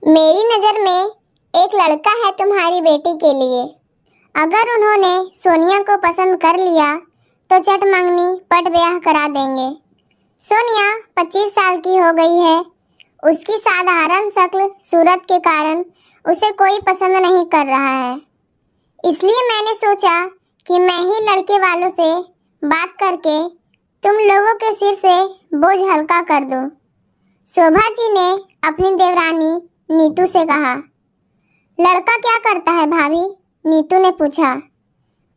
मेरी नज़र में एक लड़का है तुम्हारी बेटी के लिए। अगर उन्होंने सोनिया को पसंद कर लिया तो चट मंगनी पट ब्याह करा देंगे। सोनिया 25 साल की हो गई है। उसकी साधारण शक्ल सूरत के कारण उसे कोई पसंद नहीं कर रहा है। इसलिए मैंने सोचा कि मैं ही लड़के वालों से बात करके तुम लोगों के सिर से बोझ हल्का कर दूं। शोभा जी ने अपनी देवरानी नीतू से कहा। लड़का क्या करता है भाभी? नीतू ने पूछा।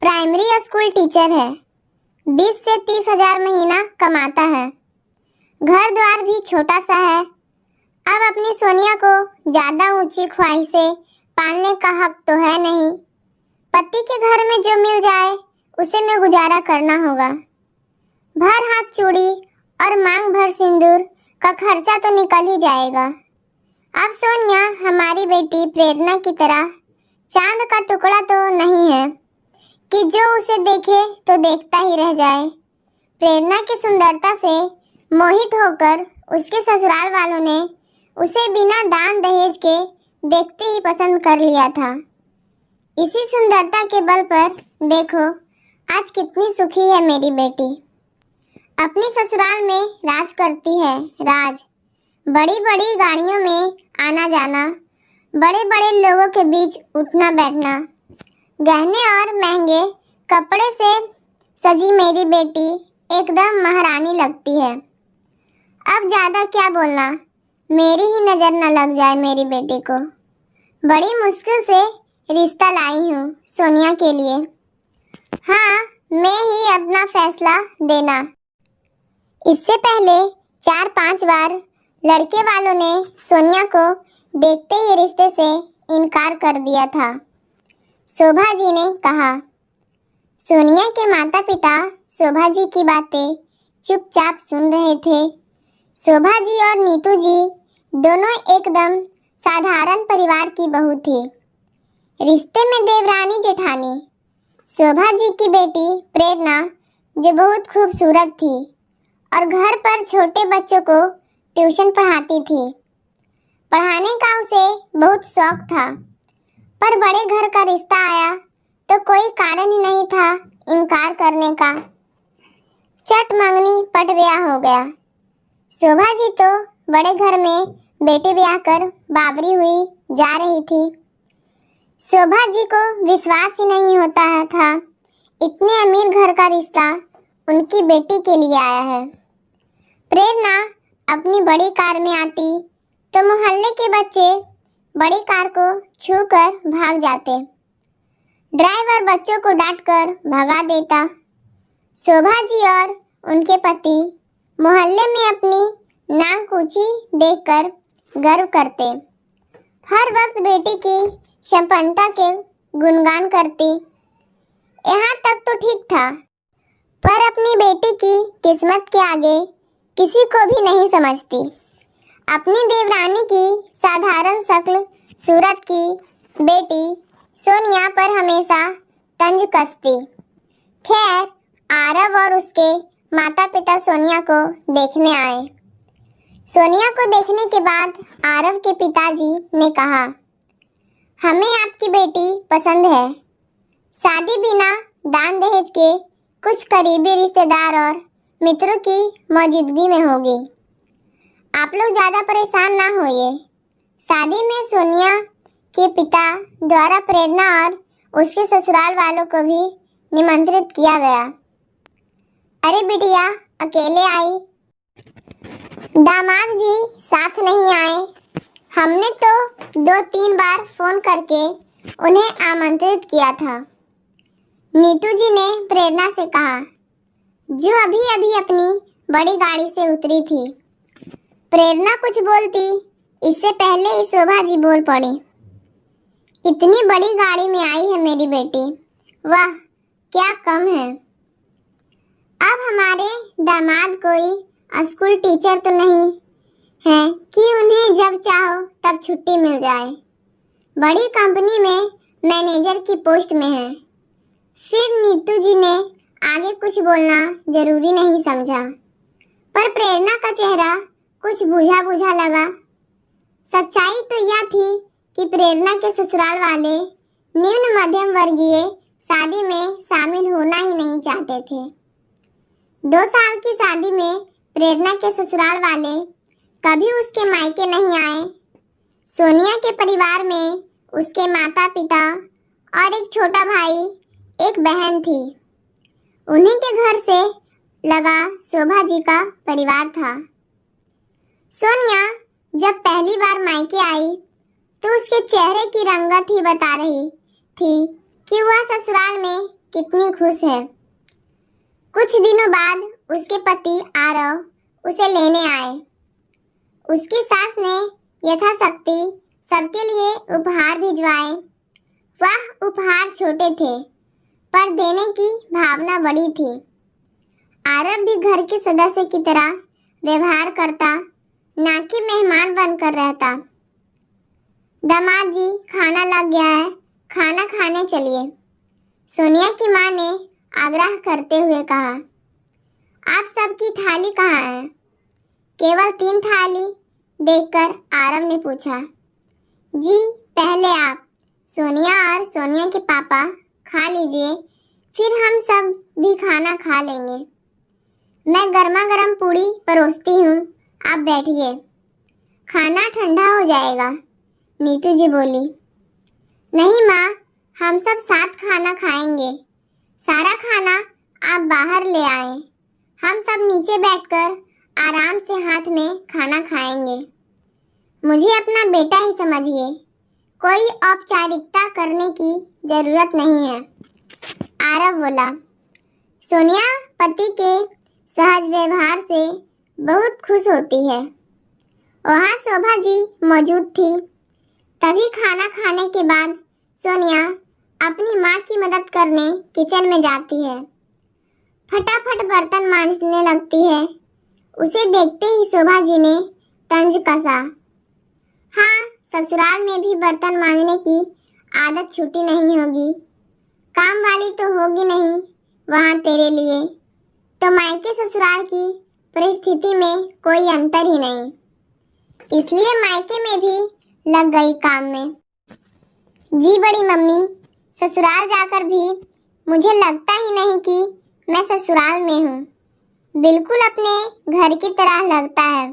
प्राइमरी स्कूल टीचर है। 20 से 30 हजार महीना कमाता है। घर द्वार भी छोटा सा है। अब अपनी सोनिया को ज्यादा ऊंची ख्वाहिशें पालने का हक तो है नहीं। पति के घर में जो मिल जाए उसे में गुजारा करना होगा। भर हाथ चूड़ी और मांग भर सिंदूर का खर्चा तो निकल ही जाएगा। अब सोनिया हमारी बेटी प्रेरणा की तरह चांद का टुकड़ा तो नहीं है कि जो उसे देखे तो देखता ही रह जाए। प्रेरणा की सुंदरता से मोहित होकर उसके ससुराल वालों ने उसे बिना दान दहेज के देखते ही पसंद कर लिया था। इसी सुंदरता के बल पर देखो आज कितनी सुखी है मेरी बेटी। अपने ससुराल में राज करती है। राज बड़ी बड़ी गाड़ियों में आना जाना, बड़े बड़े लोगों के बीच उठना बैठना, गहने और महंगे कपड़े से सजी मेरी बेटी एकदम महारानी लगती है। अब ज्यादा क्या बोलना, मेरी ही नजर न लग जाए मेरी बेटी को। बड़ी मुश्किल से रिश्ता लाई हूँ सोनिया के लिए। हाँ, मैं ही अपना फैसला देना। इससे पहले 4-5 बार लड़के वालों ने सोनिया को देखते ही रिश्ते से इनकार कर दिया था। शोभा जी ने कहा। सोनिया के माता पिता शोभा जी की बातें चुपचाप सुन रहे थे। शोभा जी और नीतू जी दोनों एकदम साधारण परिवार की बहू थी। रिश्ते में देवरानी जेठानी। शोभा जी की बेटी प्रेरणा जो बहुत खूबसूरत थी और घर पर छोटे बच्चों को ट्यूशन पढ़ाती थी। पढ़ाने का उसे बहुत शौक था, पर बड़े घर का रिश्ता आया तो कोई कारण ही नहीं था इनकार करने का। चट मंगनी पट ब्याह हो गया। शोभा जी तो बड़े घर में बेटी ब्याह कर बाबरी हुई जा रही थी। शोभा जी को विश्वास ही नहीं होता था इतने अमीर घर का रिश्ता उनकी बेटी के लिए आया है। प्रेरणा अपनी बड़ी कार में आती तो मोहल्ले के बच्चे बड़ी कार को छूकर भाग जाते। ड्राइवर बच्चों को डांटकर भगा देता। शोभा जी और उनके पति मोहल्ले में अपनी नाक ऊंची देखकर गर्व करते। हर वक्त बेटी की संपन्नता के गुणगान करती। यहाँ तक तो ठीक था, पर अपनी बेटी की किस्मत के आगे किसी को भी नहीं समझती। अपनी देवरानी की साधारण शक्ल सूरत की बेटी सोनिया पर हमेशा तंज कसती। खैर, आरव और उसके माता पिता सोनिया को देखने आए। सोनिया को देखने के बाद आरव के पिताजी ने कहा, हमें आपकी बेटी पसंद है। शादी बिना दान दहेज के कुछ करीबी रिश्तेदार और मित्रों की मौजूदगी में होगी। आप लोग ज़्यादा परेशान ना होइए। शादी में सोनिया के पिता द्वारा प्रेरणा और उसके ससुराल वालों को भी निमंत्रित किया गया। अरे बिटिया अकेले आई? दामाद जी साथ नहीं आए। हमने तो 2-3 बार फोन करके उन्हें आमंत्रित किया था। नीतू जी ने प्रेरणा से कहा, जो अभी अभी अपनी बड़ी गाड़ी से उतरी थी। प्रेरणा कुछ बोलती इससे पहले ही शोभा जी बोल पड़ी। इतनी बड़ी गाड़ी में आई है मेरी बेटी, वाह क्या कम है। अब हमारे दामाद कोई स्कूल टीचर तो नहीं है कि उन्हें जब चाहो तब छुट्टी मिल जाए। बड़ी कंपनी में मैनेजर की पोस्ट में है। फिर नीतू जी ने आगे कुछ बोलना जरूरी नहीं समझा, पर प्रेरणा का चेहरा कुछ बुझा बुझा लगा। सच्चाई तो यह थी कि प्रेरणा के ससुराल वाले निम्न मध्यम वर्गीय शादी में शामिल होना ही नहीं चाहते थे। 2 साल की शादी में प्रेरणा के ससुराल वाले कभी उसके मायके नहीं आए। सोनिया के परिवार में उसके माता पिता और एक छोटा भाई, एक बहन थी। उन्हीं के घर से लगा शोभा जी का परिवार था। सोनिया जब पहली बार मायके आई तो उसके चेहरे की रंगत ही बता रही थी कि वह ससुराल में कितनी खुश है। कुछ दिनों बाद उसके पति आरव उसे लेने आए। उसकी सास ने यथाशक्ति सबके लिए उपहार भिजवाए। वह उपहार छोटे थे पर देने की भावना बड़ी थी। आरव भी घर के सदस्य की तरह व्यवहार करता, ना कि मेहमान बनकर रहता। दामाद जी, खाना लग गया है, खाना खाने चलिए, सोनिया की मां ने आग्रह करते हुए कहा। आप सबकी थाली कहाँ है? केवल 3 थाली देखकर आरव ने पूछा। जी, पहले आप, सोनिया और सोनिया के पापा खा लीजिए, फिर हम सब भी खाना खा लेंगे। मैं गर्मा गर्म पूड़ी परोसती हूँ, आप बैठिए, खाना ठंडा हो जाएगा, नीतू जी बोली। नहीं माँ, हम सब साथ खाना खाएंगे। सारा खाना आप बाहर ले आए, हम सब नीचे बैठकर आराम से हाथ में खाना खाएंगे। मुझे अपना बेटा ही समझिए, कोई औपचारिकता करने की जरूरत नहीं है, आरव बोला। सोनिया पति के सहज व्यवहार से बहुत खुश होती है। वहाँ शोभा जी मौजूद थी। तभी खाना खाने के बाद सोनिया अपनी माँ की मदद करने किचन में जाती है। फटाफट बर्तन मांजने लगती है। उसे देखते ही शोभा जी ने तंज कसा। हाँ, ससुराल में भी बर्तन मांजने की आदत छूटी नहीं होगी। काम वाली तो होगी नहीं वहाँ तेरे लिए, तो मायके ससुराल की परिस्थिति में कोई अंतर ही नहीं, इसलिए मायके में भी लग गई काम में। जी बड़ी मम्मी, ससुराल जाकर भी मुझे लगता ही नहीं कि मैं ससुराल में हूँ। बिल्कुल अपने घर की तरह लगता है।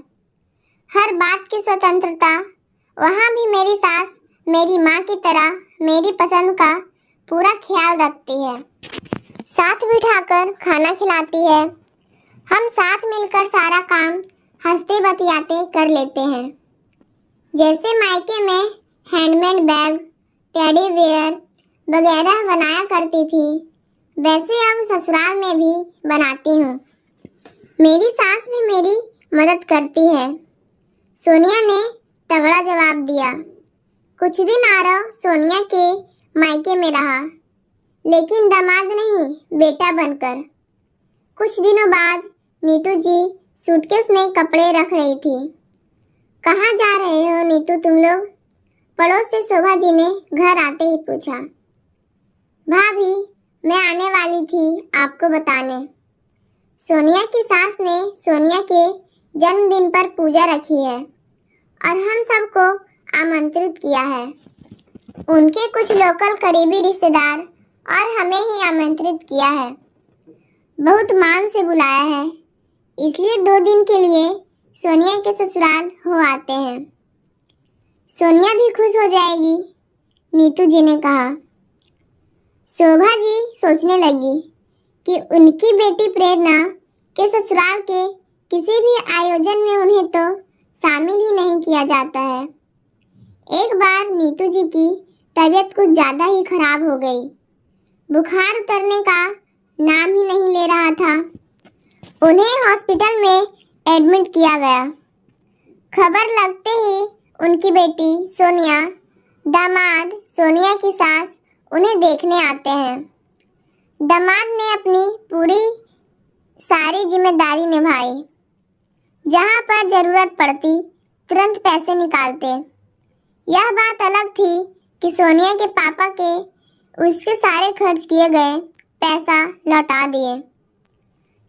हर बात की स्वतंत्रता। वहाँ भी मेरी सास मेरी माँ की तरह मेरी पसंद का पूरा ख्याल रखती है, साथ बिठाकर खाना खिलाती है। हम साथ मिलकर सारा काम हंसते बतियाते कर लेते हैं। जैसे मायके में हैंडमेड बैग, टेडी बेयर वगैरह बनाया करती थी, वैसे अब ससुराल में भी बनाती हूँ। मेरी सास भी मेरी मदद करती है, सोनिया ने तगड़ा जवाब दिया। कुछ दिन आरव सोनिया के मायके में रहा, लेकिन दामाद नहीं, बेटा बनकर। कुछ दिनों बाद नीतू जी सूटकेस में कपड़े रख रही थी। कहाँ जा रहे हो नीतू तुम लोग? पड़ोस से शोभा जी ने घर आते ही पूछा। भाभी, मैं आने वाली थी आपको बताने। सोनिया की सास ने सोनिया के जन्मदिन पर पूजा रखी है और हम सबको आमंत्रित किया है। उनके कुछ लोकल करीबी रिश्तेदार और हमें ही आमंत्रित किया है। बहुत मान से बुलाया है, इसलिए 2 दिन के लिए सोनिया के ससुराल हो आते हैं। सोनिया भी खुश हो जाएगी, नीतू जी ने कहा। शोभा जी सोचने लगी कि उनकी बेटी प्रेरणा के ससुराल के किसी भी आयोजन में उन्हें तो शामिल ही नहीं किया जाता है। एक बार नीतू जी की तबीयत कुछ ज़्यादा ही खराब हो गई। बुखार उतरने का नाम ही नहीं ले रहा था। उन्हें हॉस्पिटल में एडमिट किया गया। खबर लगते ही उनकी बेटी सोनिया, दामाद, सोनिया की सास उन्हें देखने आते हैं। दामाद ने अपनी पूरी सारी जिम्मेदारी निभाई। जहाँ पर जरूरत पड़ती तुरंत पैसे निकालते। यह बात अलग थी कि सोनिया के पापा के उसके सारे खर्च किए गए पैसा लौटा दिए।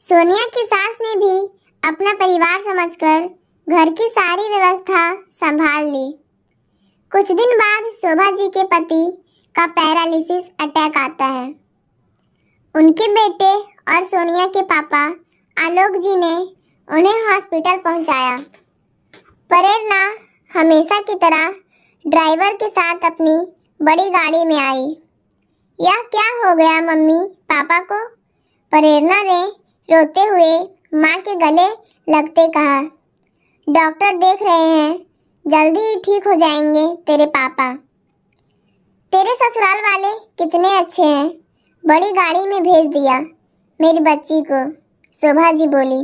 सोनिया की सास ने भी अपना परिवार समझकर घर की सारी व्यवस्था संभाल ली। कुछ दिन बाद शोभा जी के पति का पैरालिसिस अटैक आता है। उनके बेटे और सोनिया के पापा आलोक जी ने उन्हें हॉस्पिटल पहुंचाया। प्रेरणा हमेशा की तरह ड्राइवर के साथ अपनी बड़ी गाड़ी में आई। यह क्या हो गया मम्मी पापा को? प्रेरणा ने रोते हुए माँ के गले लगते कहा, डॉक्टर देख रहे हैं, जल्दी ही ठीक हो जाएंगे तेरे पापा। तेरे ससुराल वाले कितने अच्छे हैं, बड़ी गाड़ी में भेज दिया मेरी बच्ची को, शोभा जी बोली।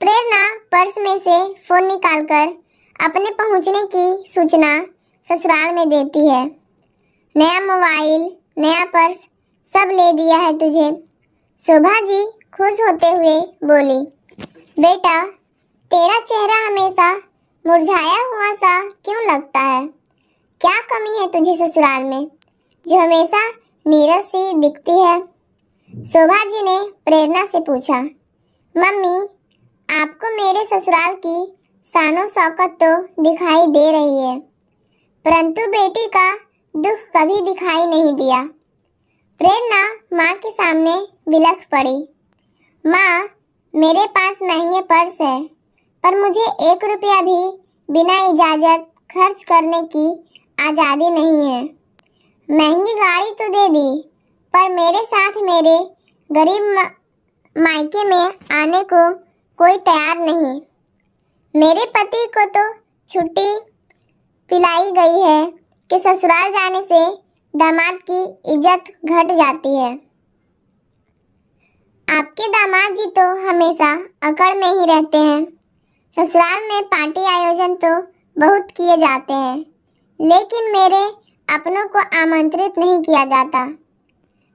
प्रेरणा पर्स में से फोन निकालकर अपने पहुंचने की सूचना ससुराल में देती है। नया मोबाइल, नया पर्स सब ले दिया है तुझे, शोभा जी खुश होते हुए बोली। बेटा, तेरा चेहरा हमेशा मुरझाया हुआ सा क्यों लगता है? क्या कमी है तुझे ससुराल में जो हमेशा नीरस सी दिखती है? शोभा जी ने प्रेरणा से पूछा। मम्मी, आपको मेरे ससुराल की शानो शौकत तो दिखाई दे रही है, परंतु बेटी का दुख कभी दिखाई नहीं दिया। प्रेरणा माँ के सामने बिलख पड़ी। माँ, मेरे पास महंगे पर्स है, पर मुझे 1 रुपया भी बिना इजाज़त खर्च करने की आज़ादी नहीं है। महंगी गाड़ी तो दे दी, पर मेरे साथ मेरे गरीब मायके में आने को कोई तैयार नहीं। मेरे पति को तो छुट्टी पिलाई गई है कि ससुराल जाने से दामाद की इज्जत घट जाती है। आपके दामाद जी तो हमेशा अकड़ में ही रहते हैं। ससुराल में पार्टी आयोजन तो बहुत किए जाते हैं, लेकिन मेरे अपनों को आमंत्रित नहीं किया जाता।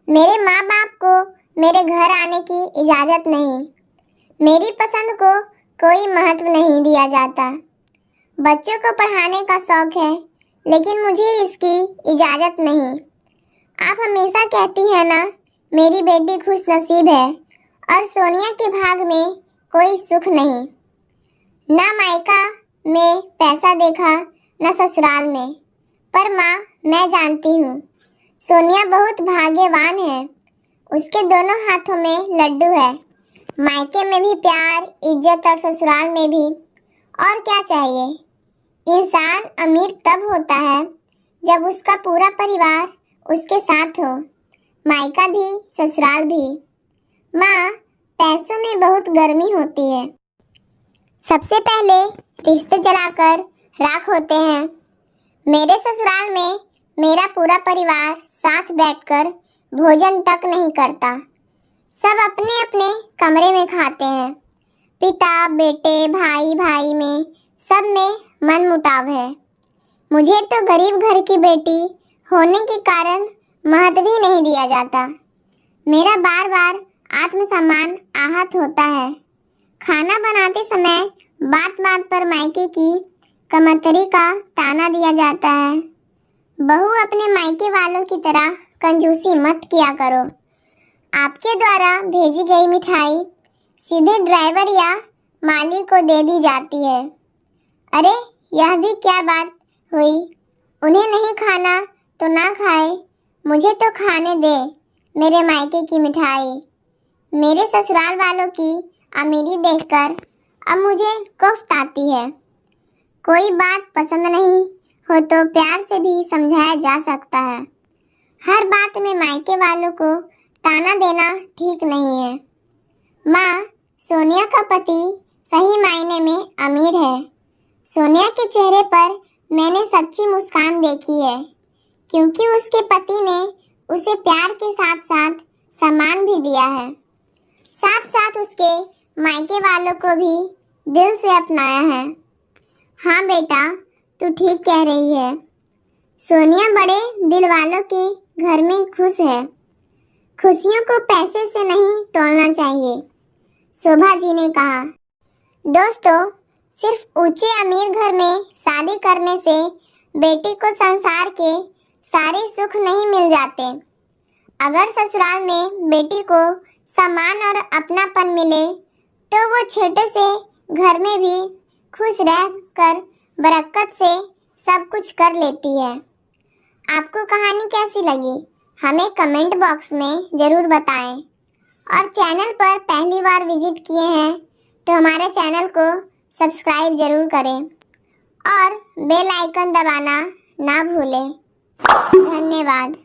मेरे माँ बाप को मेरे घर आने की इजाज़त नहीं। मेरी पसंद को कोई महत्व नहीं दिया जाता। बच्चों को पढ़ाने का शौक है, लेकिन मुझे इसकी इजाज़त नहीं। आप हमेशा कहती हैं ना, मेरी बेटी खुश नसीब है, और सोनिया के भाग में कोई सुख नहीं। ना मायका में पैसा देखा, न ससुराल में। पर माँ, मैं जानती हूँ सोनिया बहुत भाग्यवान है। उसके दोनों हाथों में लड्डू है। मायके में भी प्यार, इज्जत और ससुराल में भी। और क्या चाहिए? इंसान अमीर तब होता है जब उसका पूरा परिवार उसके साथ हो, मायका भी ससुराल भी। माँ, पैसों में बहुत गर्मी होती है। सबसे पहले रिश्ते जलाकर राख होते हैं। मेरे ससुराल में मेरा पूरा परिवार साथ बैठकर भोजन तक नहीं करता। सब अपने अपने कमरे में खाते हैं। पिता, बेटे, भाई भाई में सब में मनमुटाव है। मुझे तो गरीब घर की बेटी होने के कारण महत्व ही नहीं दिया जाता। मेरा बार बार आत्मसम्मान आहत होता है। खाना बनाते समय बात बात पर मायके की कमतरी का ताना दिया जाता है। बहू, अपने मायके वालों की तरह कंजूसी मत किया करो। आपके द्वारा भेजी गई मिठाई सीधे ड्राइवर या माली को दे दी जाती है। अरे, यह भी क्या बात हुई? उन्हें नहीं खाना तो ना खाए, मुझे तो खाने दे मेरे मायके की मिठाई। मेरे ससुराल वालों की अमीरी देखकर अब मुझे कोफ्त आती है। कोई बात पसंद नहीं हो तो प्यार से भी समझाया जा सकता है। हर बात में मायके वालों को ताना देना ठीक नहीं है। माँ, सोनिया का पति सही मायने में अमीर है। सोनिया के चेहरे पर मैंने सच्ची मुस्कान देखी है, क्योंकि उसके पति ने उसे प्यार के साथ साथ सम्मान भी दिया है। साथ साथ उसके मायके वालों को भी दिल से अपनाया है। हाँ बेटा, तू ठीक कह रही है। सोनिया बड़े दिल वालों के घर में खुश है। खुशियों को पैसे से नहीं तोलना चाहिए, शोभा जी ने कहा। दोस्तों, सिर्फ ऊंचे अमीर घर में शादी करने से बेटी को संसार के सारे सुख नहीं मिल जाते। अगर ससुराल में बेटी को सम्मान और अपनापन मिले तो वो छोटे से घर में भी खुश रहकर बरकत से सब कुछ कर लेती है। आपको कहानी कैसी लगी हमें कमेंट बॉक्स में ज़रूर बताएं। और चैनल पर पहली बार विजिट किए हैं तो हमारे चैनल को सब्सक्राइब ज़रूर करें और बेल आइकन दबाना ना भूलें। धन्यवाद।